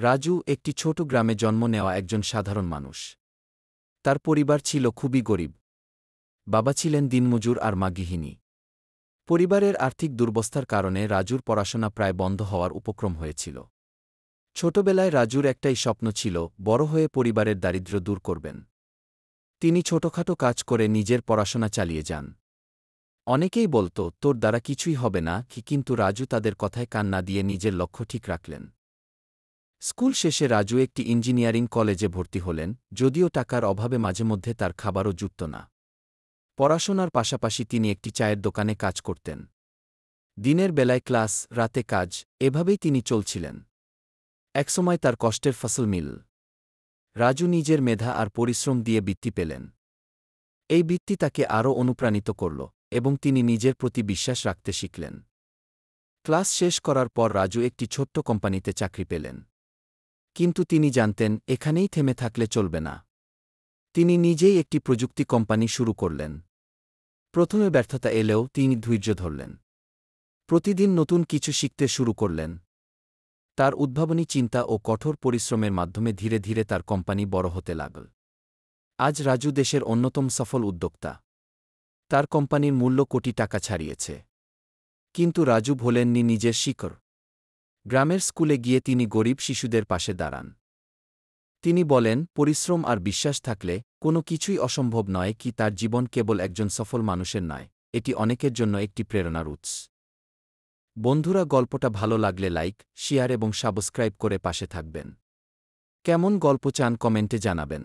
রাজু একটি ছোট গ্রামে জন্ম নেওয়া একজন সাধারণ মানুষ। তার পরিবার ছিল খুবই গরিব। বাবা ছিলেন দিনমজুর আর মা গৃহিণী। পরিবারের আর্থিক দুর্বস্থার কারণে রাজুর পড়াশোনা প্রায় বন্ধ হওয়ার উপক্রম হয়েছিল। ছোটবেলায় রাজুর একটাই স্বপ্ন ছিল, বড় হয়ে পরিবারের দারিদ্র্য দূর করবেন। তিনি ছোটখাটো কাজ করে নিজের পড়াশোনা চালিয়ে যান। অনেকেই বলত, তোর দ্বারা কিছুই হবে না, কিন্তু রাজু তাদের কথায় কান না দিয়ে নিজের লক্ষ্য ঠিক রাখলেন। স্কুল শেষে রাজু একটি ইঞ্জিনিয়ারিং কলেজে ভর্তি হলেন, যদিও টাকার অভাবে মাঝেমধ্যে তার খাবারও জুটত না। পড়াশোনার পাশাপাশি তিনি একটি চায়ের দোকানে কাজ করতেন। দিনের বেলায় ক্লাস, রাতে কাজ, এভাবেই তিনি চলছিলেন। একসময় তার কষ্টের ফসল মিল। রাজু নিজের মেধা আর পরিশ্রম দিয়ে বৃত্তি পেলেন। এই বৃত্তি তাকে আরও অনুপ্রাণিত করল এবং তিনি নিজের প্রতি বিশ্বাস রাখতে শিখলেন। ক্লাস শেষ করার পর রাজু একটি ছোট্ট কোম্পানিতে চাকরি পেলেন। কিন্তু তিনি জানতেন, এখানেই থেমে থাকলে চলবে না। তিনি নিজেই একটি প্রযুক্তি কোম্পানি শুরু করলেন। প্রথমে ব্যর্থতা এলেও তিনি ধৈর্য ধরলেন। প্রতিদিন নতুন কিছু শিখতে শুরু করলেন। তার উদ্ভাবনী চিন্তা ও কঠোর পরিশ্রমের মাধ্যমে ধীরে ধীরে তার কোম্পানি বড় হতে লাগল। আজ রাজু দেশের অন্যতম সফল উদ্যোক্তা। তার কোম্পানির মূল্য কোটি টাকা ছাড়িয়েছে। কিন্তু রাজু ভোলেননি নিজের শিকড়। গ্রামের স্কুলে গিয়ে তিনি গরিব শিশুদের পাশে দাঁড়ান। তিনি বলেন, পরিশ্রম আর বিশ্বাস থাকলে কোনো কিছুই অসম্ভব নয়। তার জীবন কেবল একজন সফল মানুষের নয়, এটি অনেকের জন্য একটি প্রেরণার উৎস। বন্ধুরা, গল্পটা ভালো লাগলে লাইক, শেয়ার এবং সাবস্ক্রাইব করে পাশে থাকবেন। কেমন গল্প চান কমেন্টে জানাবেন।